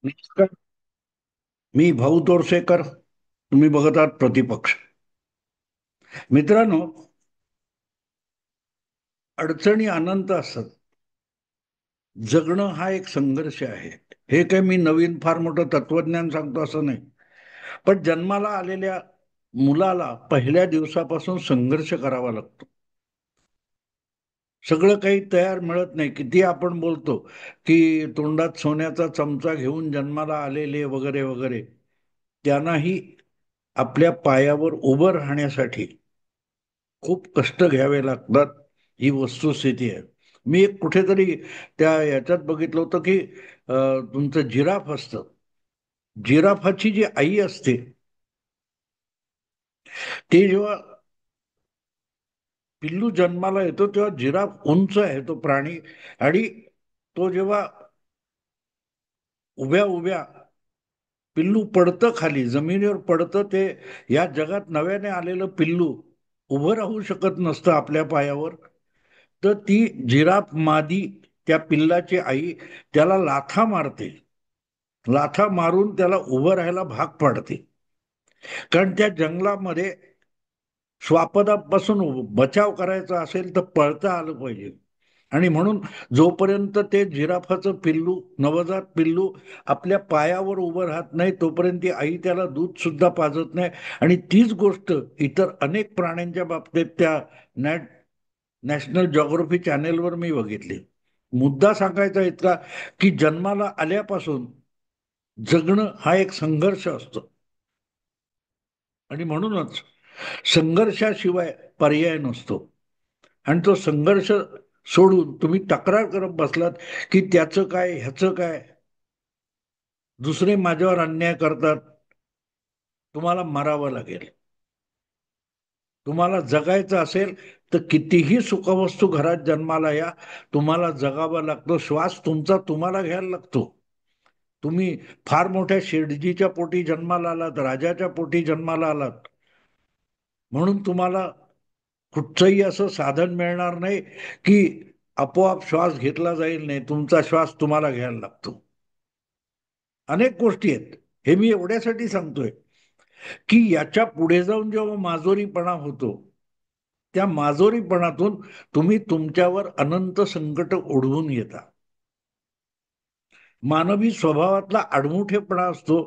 नमस्कार. मी भाऊ तोरसेकर. तुम्ही बघत आहात प्रतिपक्ष. मित्रांनो, अडचणी अनंत असतात. जगणं हा एक संघर्ष आहे. हे काही मी नवीन फार मोठं तत्वज्ञान सांगतो असं नाही. पण जन्माला आलेल्या मुलाला पहिल्या दिवसापासून संघर्ष करावा लागतो. सगळं काही तयार मिळत नाही. किती आपण बोलतो की तोंडात सोन्याचा चमचा घेऊन जन्माला आलेले वगैरे वगैरे, त्यांनाही आपल्या पायावर उभं राहण्यासाठी खूप कष्ट घ्यावे लागतात. ही वस्तुस्थिती आहे. मी एक कुठेतरी त्या याच्यात बघितलं होतं की तुमचं जिराफ असतं. जिराफाची जी आई असते, ते जेव्हा पिल्लू जन्माला येतो तेव्हा जिराफ उंच आहे तो प्राणी. आणि तो जेव्हा उभ्या उभ्या पिल्लू पडतं खाली जमिनीवर पडतं, ते या जगात नव्याने आलेलं पिल्लू उभं राहू शकत नसतं आपल्या पायावर. तर ती जिराफ मादी, त्या पिल्लाची आई, त्याला लाथा मारते. लाथा मारून त्याला उभं राहायला भाग पाडते. कारण त्या जंगलामध्ये श्वापदापासून बचाव करायचा असेल तर पळता आलं पाहिजे. आणि म्हणून जोपर्यंत ते जिराफाचं पिल्लू, नवजात पिल्लू आपल्या पायावर उभं राहत नाही, तोपर्यंत ती आई त्याला दूध सुद्धा पाजत नाही. आणि तीच गोष्ट इतर अनेक प्राण्यांच्या बाबतीत त्या नॅशनल जॉग्राफी चॅनेलवर मी बघितली. मुद्दा सांगायचा इतका की जन्माला आल्यापासून जगणं हा एक संघर्ष असतो. आणि म्हणूनच संघर्षाशिवाय पर्याय नसतो. आणि तो संघर्ष सोडून तुम्ही तक्रार करत बसलात की त्याचं काय, ह्याचं काय, दुसरे माझ्यावर अन्याय करतात, तुम्हाला मरावं लागेल. तुम्हाला जगायचं असेल तर कितीही सुखवस्तू घरात जन्माला या, तुम्हाला जगावं लागतं. श्वास तुमचा तुम्हाला घ्यायला लागतो. तुम्ही फार मोठ्या शेठजीच्या पोटी जन्माला आलात, राजाच्या पोटी जन्माला आलात, म्हणून तुम्हाला कुठचंही असं साधन मिळणार नाही की आपोआप श्वास घेतला जाईल. नाही, तुमचा श्वास तुम्हाला घ्यायला लागतो. अनेक गोष्टी आहेत. हे मी एवढ्यासाठी सांगतोय की याच्या पुढे जाऊन जेव्हा माजोरीपणा होतो, त्या माजोरीपणातून तुम्ही तुमच्यावर अनंत संकट ओढवून येता. मानवी स्वभावातला आडमुठेपणा असतो,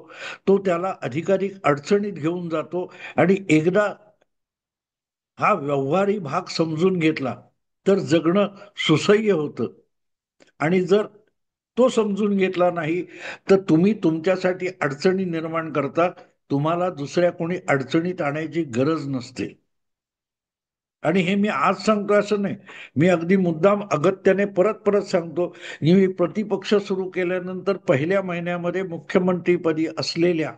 तो त्याला अधिकाधिक अडचणीत घेऊन जातो. आणि एकदा हा व्यवहारी भाग समजून घेतला तर जगणं सुसह्य होतं. आणि जर तो समजून घेतला नाही तर तुम्ही तुमच्यासाठी अडचणी निर्माण करता. तुम्हाला दुसऱ्या कोणी अडचणीत आणायची गरज नसते. आणि हे मी आज सांगतो असं नाही, मी अगदी मुद्दाम अगत्याने परत परत सांगतो. मी प्रतिपक्ष सुरू केल्यानंतर पहिल्या महिन्यामध्ये मुख्यमंत्रीपदी असलेल्या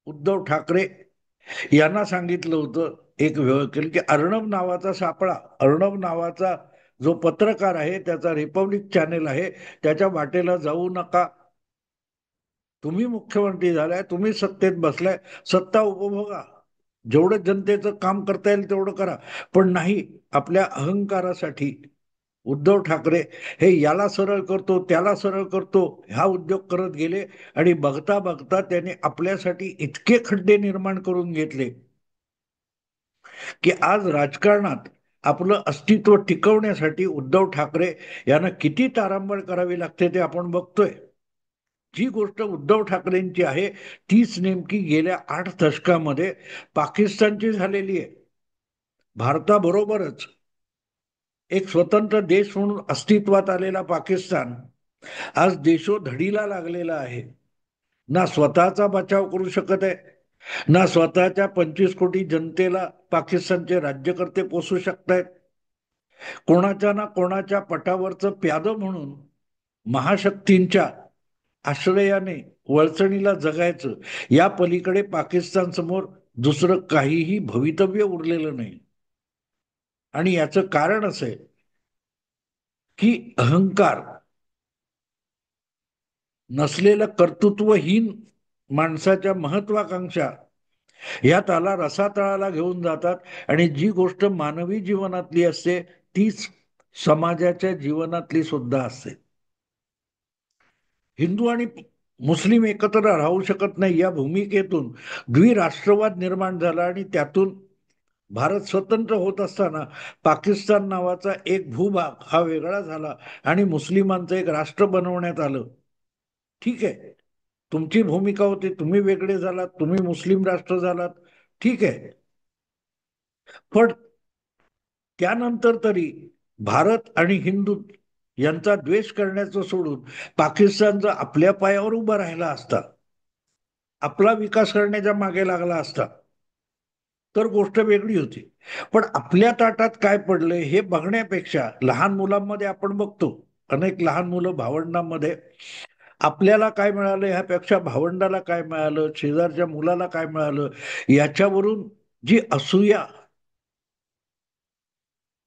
उद्धव ठाकरे यांना सांगितलं होतं, एक केलं की अर्णब नावाचा सापळा, अर्णब नावाचा जो पत्रकार आहे, त्याचा रिपब्लिक चॅनेल आहे, त्याच्या वाटेला जाऊ नका. तुम्ही मुख्यमंत्री झालाय, तुम्ही सत्तेत बसलाय, सत्ता उपभोगा, जेवढं जनतेचं काम करता येईल तेवढं करा. पण नाही, आपल्या अहंकारासाठी उद्धव ठाकरे हे याला सरळ करतो, त्याला सरळ करतो, हा उद्योग करत गेले. आणि बघता बघता त्याने आपल्यासाठी इतके खड्डे निर्माण करून घेतले की आज राजकारणात आपलं अस्तित्व टिकवण्यासाठी उद्धव ठाकरे यांना किती तारांबळ करावी लागते ते आपण बघतोय. जी गोष्ट उद्धव ठाकरेंची आहे, तीच नेमकी गेल्या 8 दशकामध्ये पाकिस्तानची झालेली आहे. भारताबरोबरच एक स्वतंत्र देश म्हणून अस्तित्वात आलेला पाकिस्तान आज देशोधडीला लागलेला आहे. ना स्वतःचा बचाव करू शकत आहे, ना स्वतःच्या 25 कोटी जनतेला पाकिस्तानचे राज्यकर्ते पोसू शकतायत. कोणाच्या ना कोणाच्या पटावरचं प्यादं म्हणून महाशक्तींच्या आश्रयाने वळचणीला जगायचं, या पलीकडे पाकिस्तान समोर दुसरं काहीही भवितव्य उरलेलं नाही. आणि याचं कारण असं आहे की अहंकार नसलेलं कर्तृत्वहीन माणसाच्या महत्वाकांक्षा ह्या त्याला रसातळाला घेऊन जातात. आणि जी गोष्ट मानवी जीवनातली असते तीच समाजाच्या जीवनातली सुद्धा असते. हिंदू आणि मुस्लिम एकत्र राहू शकत नाही या भूमिकेतून द्विराष्ट्रवाद निर्माण झाला आणि त्यातून भारत स्वतंत्र होत असताना पाकिस्तान नावाचा एक भूभाग हा वेगळा झाला आणि मुस्लिमांचं एक राष्ट्र बनवण्यात आलं. ठीक आहे, तुमची भूमिका होती, तुम्ही वेगळे झालात, तुम्ही मुस्लिम राष्ट्र झालात, ठीक आहे. पण त्यानंतर तरी भारत आणि हिंदू यांचा द्वेष करण्याचं सोडून पाकिस्तान जर आपल्या पायावर उभा राहिला असता, आपला विकास करण्याच्या मागे लागला असता, तर गोष्ट वेगळी होती. पण आपल्या ताटात काय पडलंय हे बघण्यापेक्षा लहान मुलांमध्ये आपण बघतो, अनेक लहान मुलं भावंडांमध्ये आपल्याला काय मिळालं ह्यापेक्षा भावंडाला काय मिळालं, शेजारच्या मुलाला काय मिळालं, याच्यावरून जी असूया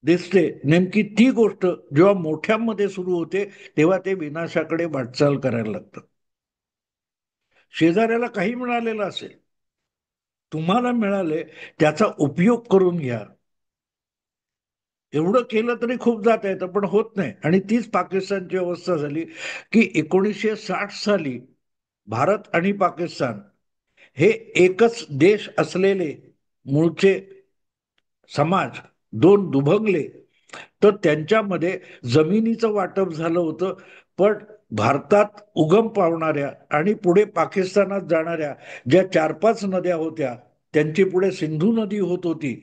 दिसते, नेमकी ती गोष्ट जेव्हा मोठ्यांमध्ये सुरू होते तेव्हा ते विनाशाकडे वाटचाल करायला लागतं. शेजाऱ्याला काही मिळालेलं असेल, तुम्हाला मिळाले, त्याचा उपयोग करून घ्या. एवढं केलं तरी खूप जात येतं, पण होत नाही. आणि तीच पाकिस्तानची अवस्था झाली की 1960 साली भारत आणि पाकिस्तान हे एकच देश असलेले मूळचे समाज दोन दुभंगले, तर त्यांच्यामध्ये जमिनीचं वाटप झालं होतं. पण भारतात उगम पावणाऱ्या आणि पुढे पाकिस्तानात जाणाऱ्या ज्या 4-5 नद्या होत्या, त्यांची पुढे सिंधू नदी होत होती,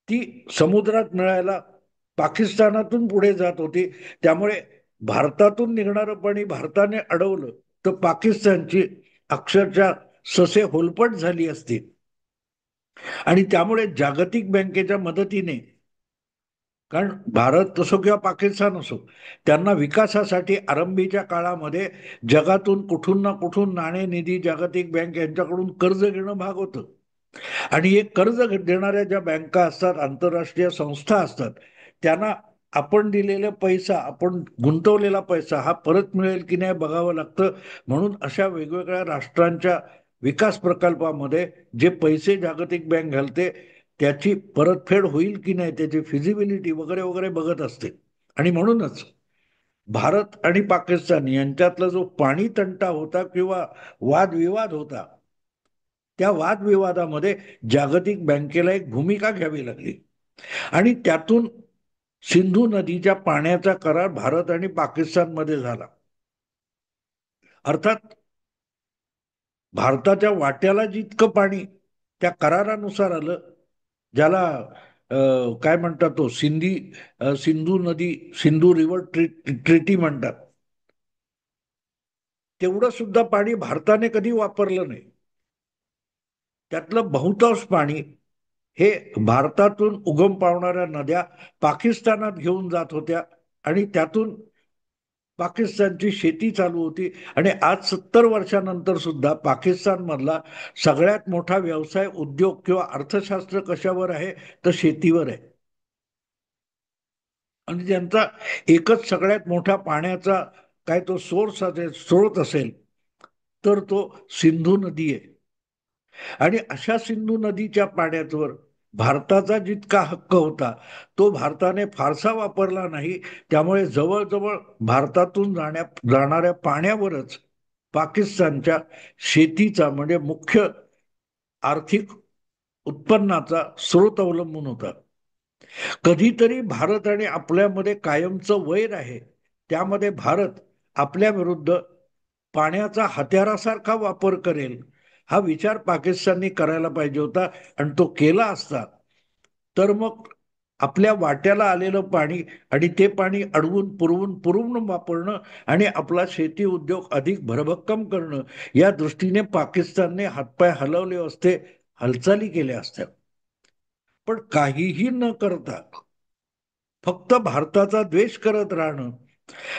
ती समुद्रात मिळायला पाकिस्तानातून पुढे जात होती. त्यामुळे भारतातून निघणारं पाणी भारताने अडवलं तर पाकिस्तानची अक्षरशः ससे होलपट झाली असती. आणि त्यामुळे जागतिक बँकेच्या मदतीने, कारण भारत असो किंवा पाकिस्तान असो, त्यांना विकासासाठी आरंभीच्या काळामध्ये जगातून कुठून ना कुठून नाणेनिधी, जागतिक बँक यांच्याकडून कर्ज घेणं भाग होतं. आणि हे कर्ज देणाऱ्या ज्या बँका असतात, आंतरराष्ट्रीय संस्था असतात, त्यांना आपण दिलेला पैसा, आपण गुंतवलेला पैसा हा परत मिळेल की नाही बघावं लागतं. म्हणून अशा वेगवेगळ्या राष्ट्रांच्या विकास प्रकल्पामध्ये जे पैसे जागतिक बँक घालते त्याची परतफेड होईल की नाही, त्याची फिजिबिलिटी वगैरे वगैरे बघत असते. आणि म्हणूनच भारत आणि पाकिस्तान यांच्यातला जो पाणी तंटा होता किंवा वादविवाद होता, त्या वादविवादामध्ये जागतिक बँकेला एक भूमिका घ्यावी लागली आणि त्यातून सिंधू नदीच्या पाण्याचा करार भारत आणि पाकिस्तानमध्ये झाला. अर्थात भारताच्या वाट्याला जितकं पाणी त्या करारानुसार आलं, ज्याला काय म्हणतात तो सिंधू नदी, सिंधू रिव्हर ट्रिटी म्हणतात, तेवढं सुद्धा पाणी भारताने कधी वापरलं नाही. त्यातलं बहुतांश पाणी हे भारतातून उगम पावणाऱ्या नद्या पाकिस्तानात घेऊन जात होत्या आणि त्यातून पाकिस्तानची शेती चालू होती. आणि आज 70 वर्षानंतर सुद्धा पाकिस्तान मधला सगळ्यात मोठा व्यवसाय, उद्योग किंवा अर्थशास्त्र कशावर आहे, तर शेतीवर आहे. आणि त्यांचा एकच सगळ्यात मोठा पाण्याचा काय तो सोर्स असेल, स्रोत असेल, तर तो सिंधू नदी आहे. आणि अशा सिंधू नदीच्या पाण्यावर भारताचा जितका हक्क होता तो भारताने फारसा वापरला नाही. त्यामुळे जवळजवळ भारतातून जाणाऱ्या पाण्यावरच पाकिस्तानच्या शेतीचा, म्हणजे मुख्य आर्थिक उत्पन्नाचा स्रोत अवलंबून होता. कधीतरी भारत आणि आपल्यामध्ये कायमचं वैर आहे, त्यामध्ये भारत आपल्या विरुद्ध पाण्याचा हत्यारासारखा वापर करेल हा विचार पाकिस्ताननी करायला पाहिजे होता. आणि तो केला असता तर मग आपल्या वाट्याला आलेलं पाणी आणि ते पाणी अडवून पुरवून पुरवून वापरणं आणि आपला शेती उद्योग अधिक भरभक्कम करणं, या दृष्टीने पाकिस्तानने हातपाय हलवले असते, हालचाली केल्या असत्या. पण काहीही न करता फक्त भारताचा द्वेष करत राहणं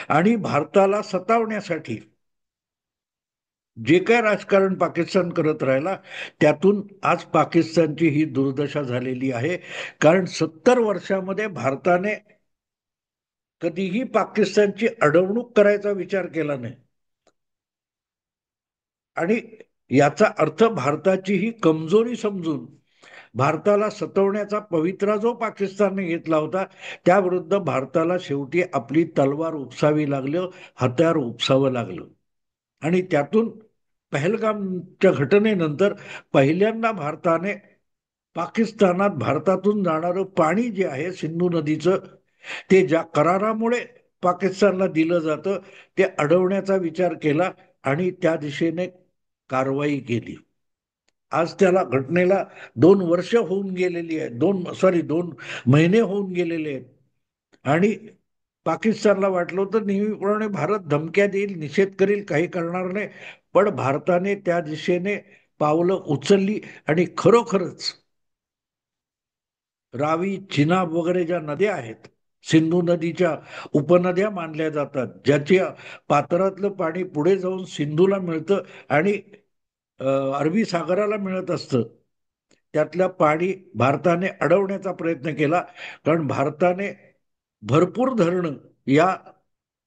आणि भारताला सतावण्यासाठी जे काय राजकारण पाकिस्तान करत राहिला, त्यातून आज पाकिस्तानची ही दुर्दशा झालेली आहे. कारण 70 वर्षामध्ये भारताने कधीही पाकिस्तानची अडवणूक करायचा विचार केला नाही. आणि याचा अर्थ भारताची ही कमजोरी समजून भारताला सतवण्याचा पवित्रा जो पाकिस्तानने घेतला होता, त्याविरुद्ध भारताला शेवटी आपली तलवार उपसावी लागलं, हत्यार उपसावं लागलं. आणि त्यातून पहलगामच्या घटनेनंतर पहिल्यांदा भारताने पाकिस्तानात भारतातून जाणारं पाणी जे आहे सिंधू नदीचं, ते ज्या करारामुळे पाकिस्तानला दिलं जातं ते अडवण्याचा विचार केला आणि त्या दिशेने कारवाई केली. आज त्याला घटनेला 2 वर्ष होऊन गेलेली आहे, 2 महिने होऊन गेलेले आहेत. आणि पाकिस्तानला वाटलं होतं नेहमीप्रमाणे भारत धमक्या देईल, निषेध करील, काही करणार नाही. पण भारताने त्या दिशेने पावलं उचलली आणि खरोखरच रावी, चिनाब वगैरे ज्या नद्या आहेत, सिंधू नदीच्या उपनद्या मानल्या जातात, ज्याच्या पात्रातलं पाणी पुढे जाऊन सिंधूला मिळतं आणि अरबी सागराला मिळत असतं, त्यातलं पाणी भारताने अडवण्याचा प्रयत्न केला. कारण भारताने भरपूर धरणं या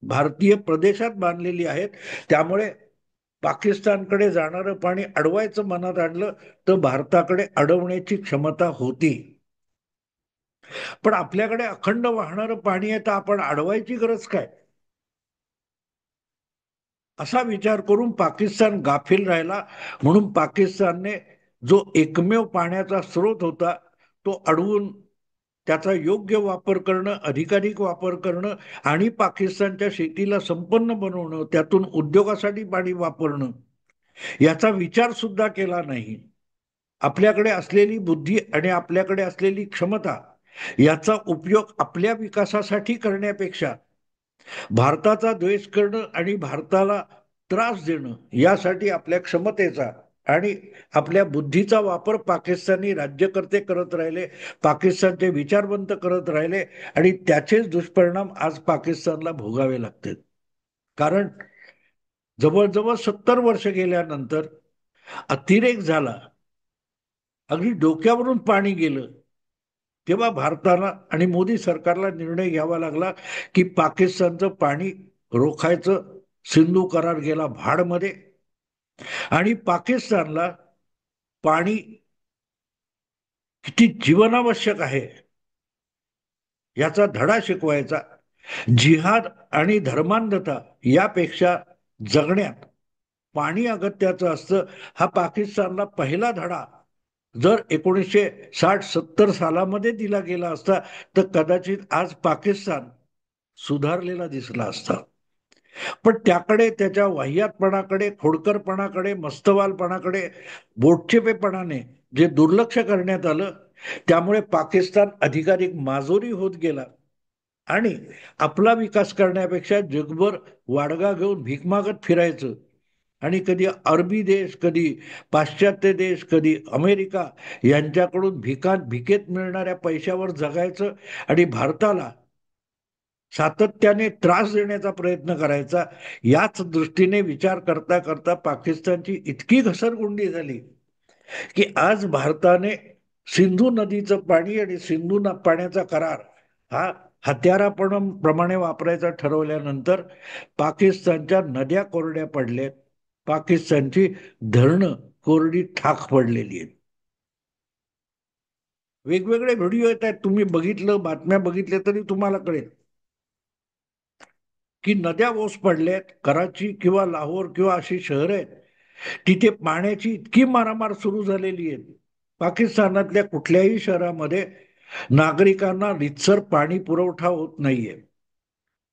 भारतीय प्रदेशात बांधलेली आहेत. त्यामुळे पाकिस्तानकडे जाणारं पाणी अडवायचं मनात आणलं तर भारताकडे अडवण्याची क्षमता होती. पण आपल्याकडे अखंड वाहणारं पाणी आहे तर आपण अडवायची गरज काय, असा विचार करून पाकिस्तान गाफील राहिला. म्हणून पाकिस्तानने जो एकमेव पाण्याचा स्रोत होता तो अडवून त्याचा योग्य वापर करणं, अधिकाधिक वापर करणं आणि पाकिस्तानच्या शेतीला संपन्न बनवणं, त्यातून उद्योगासाठी पाणी वापरणं, याचा विचार सुद्धा केला नाही. आपल्याकडे असलेली बुद्धी आणि आपल्याकडे असलेली क्षमता याचा उपयोग आपल्या विकासासाठी करण्यापेक्षा भारताचा द्वेष करणं आणि भारताला त्रास देणं यासाठी आपल्या क्षमतेचा आणि आपल्या बुद्धीचा वापर पाकिस्तानी राज्यकर्ते करत राहिले, पाकिस्तानचे विचारवंत करत राहिले आणि त्याचेच दुष्परिणाम आज पाकिस्तानला भोगावे लागतात. कारण जवळजवळ 70 वर्ष गेल्यानंतर अतिरेक झाला, अगदी डोक्यावरून पाणी गेलं, तेव्हा भारताला आणि मोदी सरकारला निर्णय घ्यावा लागला की पाकिस्तानचं पाणी रोखायचं. सिंधू करार गेला भाडमध्ये आणि पाकिस्तानला पाणी किती जीवनावश्यक आहे याचा धडा शिकवायचा. जिहाद आणि धर्मांधता यापेक्षा जगण्यात पाणी अगत्याचं असतं, हा पाकिस्तानला पहिला धडा जर 1960-70 सालामध्ये दिला गेला असता तर कदाचित आज पाकिस्तान सुधारलेला दिसला असता. पण त्याकडे, त्याच्या वाह्यातपणाकडे, खोडकरपणाकडे, मस्तवालपणाकडे, बोटचेपेपणाने जे दुर्लक्ष करण्यात आलं, त्यामुळे पाकिस्तान अधिकाधिक माजोरी होत गेला आणि आपला विकास करण्यापेक्षा जगभर वाडगा घेऊन भीक मागत फिरायचं आणि कधी अरबी देश, कधी पाश्चात्य देश, कधी अमेरिका यांच्याकडून भिकेत मिळणाऱ्या पैशावर जगायचं आणि भारताला सातत्याने त्रास देण्याचा प्रयत्न करायचा. याच दृष्टीने विचार करता करता पाकिस्तानची इतकी घसरगुंडी झाली की आज भारताने सिंधू नदीचं पाणी आणि सिंधू पाण्याचा करार हा हत्याराप्रमाणे वापरायचा ठरवल्यानंतर पाकिस्तानच्या नद्या कोरड्या पडल्यात, पाकिस्तानची धरणं कोरडी ठाक पडलेली आहेत. वेगवेगळे व्हिडिओ येत आहेत, तुम्ही बघितलं, बातम्या बघितल्या तरी तुम्हाला कळेल की नद्या ओस पडल्यात. कराची किंवा लाहोर किंवा अशी शहरं आहेत तिथे पाण्याची इतकी मारामार सुरू झालेली आहे. पाकिस्तानातल्या कुठल्याही शहरामध्ये नागरिकांना रितसर पाणी पुरवठा होत नाहीये.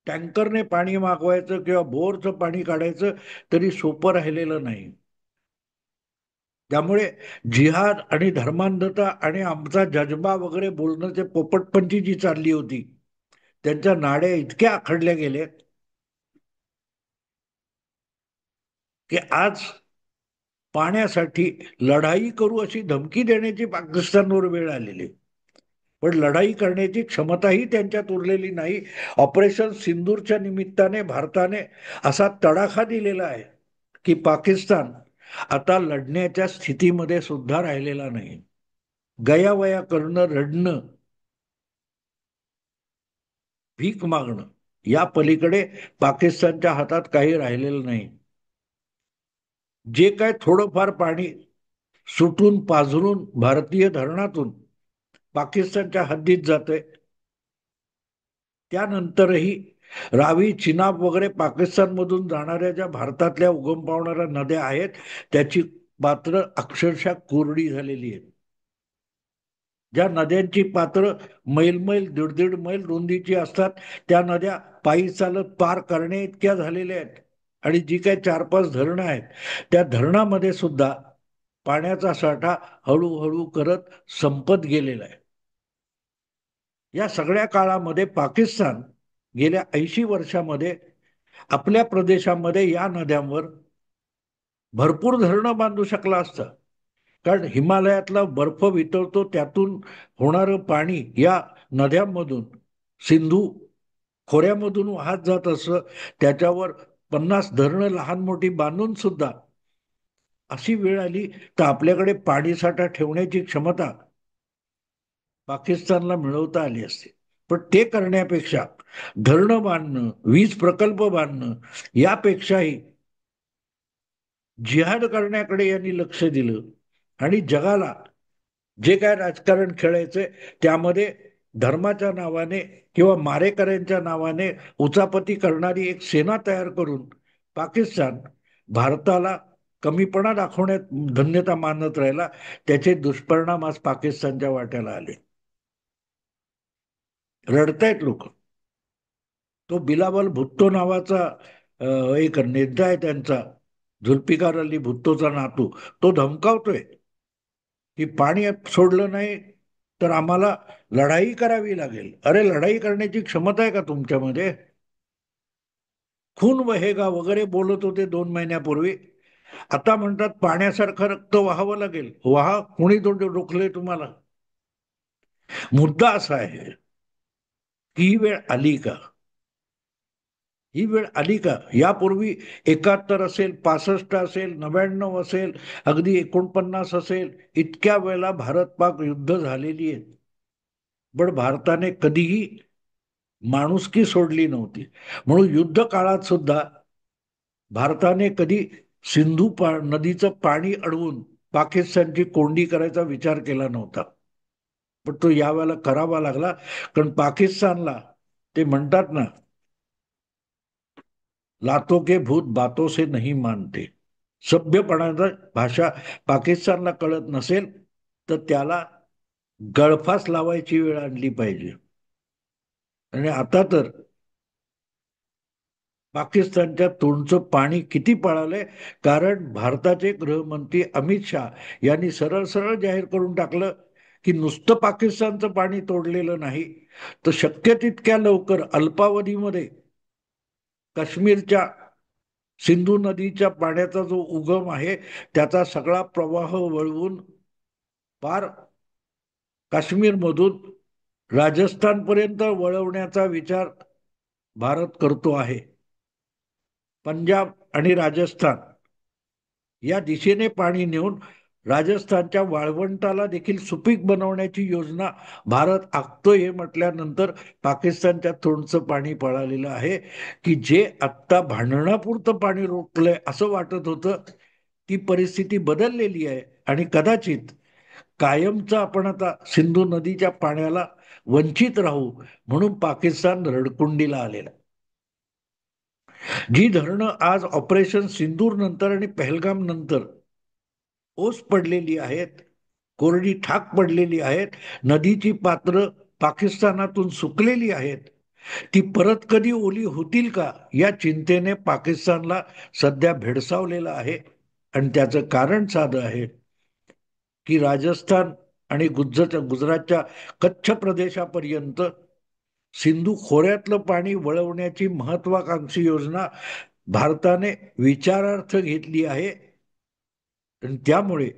टँकरने पाणी मागवायचं किंवा बोरचं पाणी काढायचं तरी सोपं राहिलेलं नाही. त्यामुळे जिहाद आणि धर्मांधता आणि आमचा जज्बा वगैरे बोलण्याचे पोपटपंची जी चालली होती, त्यांच्या नाड्या इतक्या आखडल्या गेल्या की आज पाण्यासाठी लढाई करू अशी धमकी देण्याची पाकिस्तानवर वेळ आलेली, पण लढाई करण्याची क्षमताही त्यांच्यात उरलेली नाही. ऑपरेशन सिंदूरच्या निमित्ताने भारताने असा तडाखा दिलेला आहे की पाकिस्तान आता लढण्याच्या स्थितीमध्ये सुद्धा राहिलेला नाही. गयावया करणं, रडणं, भीक मागणं या पलीकडे पाकिस्तानच्या हातात काही राहिलेलं नाही. जे काय थोडंफार पाणी सुटून पाझरून भारतीय धरणातून पाकिस्तानच्या हद्दीत जाते, त्यानंतरही रावी, चिनाब वगैरे पाकिस्तानमधून जाणाऱ्या ज्या भारतातल्या उगम पावणाऱ्या नद्या आहेत, त्याची पात्र अक्षरशः कोरडी झालेली आहेत. ज्या नद्यांची पात्र मैल दीड दीड मैल रुंदीची असतात, त्या नद्या पायी चालत पार करणे इतक्या झालेल्या आहेत. आणि जी काही 4-5 धरणं आहेत, त्या धरणामध्ये सुद्धा पाण्याचा साठा हळूहळू करत संपत गेलेला आहे. या सगळ्या काळामध्ये पाकिस्तान गेल्या 80 वर्षामध्ये आपल्या प्रदेशामध्ये या नद्यांवर भरपूर धरणं बांधू शकला असतं. कारण हिमालयातला बर्फ वितळतो, त्यातून होणारं पाणी या नद्यांमधून सिंधू खोऱ्यामधून वाहत जात असं, त्याच्यावर 50 धरणं लहान मोठी बांधून सुद्धा अशी वेळ आली तर आपल्याकडे पाणीसाठा ठेवण्याची क्षमता पाकिस्तानला मिळवता आली असते. पण ते करण्यापेक्षा धरणं बांधणं, वीज प्रकल्प बांधणं यापेक्षाही जिहाद करण्याकडे यांनी लक्ष दिलं. आणि जगाला जे काय राजकारण खेळायचंय त्यामध्ये धर्माच्या नावाने किंवा मारेकऱ्यांच्या नावाने उचापती करणारी एक सेना तयार करून पाकिस्तान भारताला कमीपणा दाखवण्यात धन्यता मानत राहिला. त्याचे दुष्परिणाम आज पाकिस्तानच्या वाट्याला आले. रडतायत लोक. तो बिलावल भुत्तो नावाचा एक नेता आहे त्यांचा, झुल्फिकार अली भुत्तोचा नातू, तो धमकावतोय की पाणी सोडलं नाही तर आम्हाला लढाई करावी लागेल. अरे, लढाई करण्याची क्षमता आहे का तुमच्यामध्ये? खून वहेगा वगैरे बोलत होते 2 महिन्यापूर्वी. आता म्हणतात पाण्यासारखं रक्त वाहावं लागेल. वाहा, कुणी तो रोखले तुम्हाला? मुद्दा असा आहे की ही वेळ आली का? ही वेळ आली का? यापूर्वी 71 असेल, 65 असेल, 99 असेल, अगदी 49 असेल, इतक्या वेळेला भारत पाक युद्ध झालेली आहेत. पण भारताने कधीही माणुसकी सोडली नव्हती. म्हणून युद्ध काळात सुद्धा भारताने कधी नदीचं पाणी अडवून पाकिस्तानची कोंडी करायचा विचार केला नव्हता. पण तो यावेळेला करावा लागला. कारण पाकिस्तानला ते म्हणतात ना, लातो के भूत बातों से नहीं मानते. सभ्यपणाचा भाषा पाकिस्तानला कळत नसेल तर त्याला गळफास लावायची वेळ आणली पाहिजे. आणि आता तर पाकिस्तानच्या तोंडचं पाणी किती पळालंय. कारण भारताचे गृहमंत्री अमित शहा यांनी सरळ सरळ जाहीर करून टाकलं की नुसतं पाकिस्तानचं पाणी तोडलेलं नाही, तर शक्य तितक्या लवकर अल्पावधीमध्ये काश्मीरच्या सिंधू नदीच्या पाण्याचा जो उगम आहे त्याचा सगळा प्रवाह वळवून पार काश्मीरमधून राजस्थानपर्यंत वळवण्याचा विचार भारत करतो आहे. पंजाब आणि राजस्थान या दिशेने पाणी नेऊन राजस्थानच्या वाळवंटाला देखील सुपीक बनवण्याची योजना भारत आखतोय. हे म्हटल्यानंतर पाकिस्तानच्या तोंडचं पाणी पळालेलं आहे की जे आत्ता भांडणापुरतं पाणी रोखलंय असं वाटत होतं, ती परिस्थिती बदललेली आहे. आणि कदाचित कायमचं आपण आता सिंधू नदीच्या पाण्याला वंचित राहू म्हणून पाकिस्तान रडकुंडीला आलेला. जी धरणं आज ऑपरेशन सिंदूर नंतर आणि पहलगाम नंतर ओस पडलेली आहेत, कोरडी ठाक पडलेली आहेत, नदीची पात्र पाकिस्तानातून सुकलेली आहेत, ती परत कधी ओली होतील का या चिंतेने पाकिस्तानला सध्या भेडसावलेलं आहे. आणि त्याचं कारण साधं आहे की राजस्थान आणि गुजरातच्या कच्छ प्रदेशापर्यंत सिंधू खोऱ्यातलं पाणी वळवण्याची महत्वाकांक्षी योजना भारताने विचारार्थ घेतली आहे. आणि त्यामुळे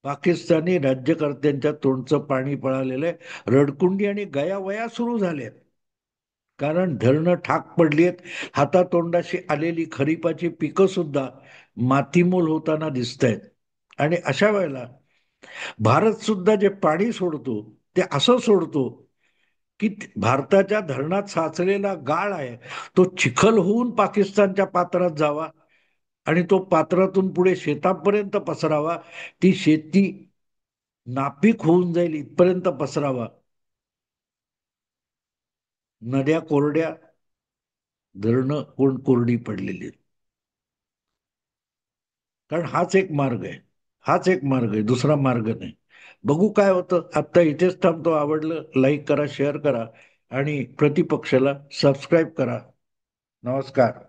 पाकिस्तानी राज्यकर्त्यांच्या तोंडचं पाणी पळालेलं आहे. रडकुंडी आणि गयावया सुरू झाल्यात. कारण धरणं ठाक पडली आहेत. हातातोंडाशी आलेली खरीपाची पिकं सुद्धा मातीमोल होताना दिसत आहेत. आणि अशा वेळेला भारत सुद्धा जे पाणी सोडतो ते असं सोडतो की भारताच्या धरणात साचलेला गाळ आहे तो चिखल होऊन पाकिस्तानच्या पात्रात जावा आणि तो पात्रातून पुढे शेतापर्यंत पसरावा, ती शेती नापीक होऊन जाईल इथपर्यंत पसरावा. नद्या कोरड्या, धरणं कोण कोरडी पडलेली आहेत. कारण हाच एक मार्ग आहे. हाच एक मार्ग आहे, दुसरा मार्ग नाही. बघू काय होतं. आत्ता इथेच थांबतो. आवडलं लाईक करा, शेअर करा आणि प्रतिपक्षाला सबस्क्राईब करा. नमस्कार.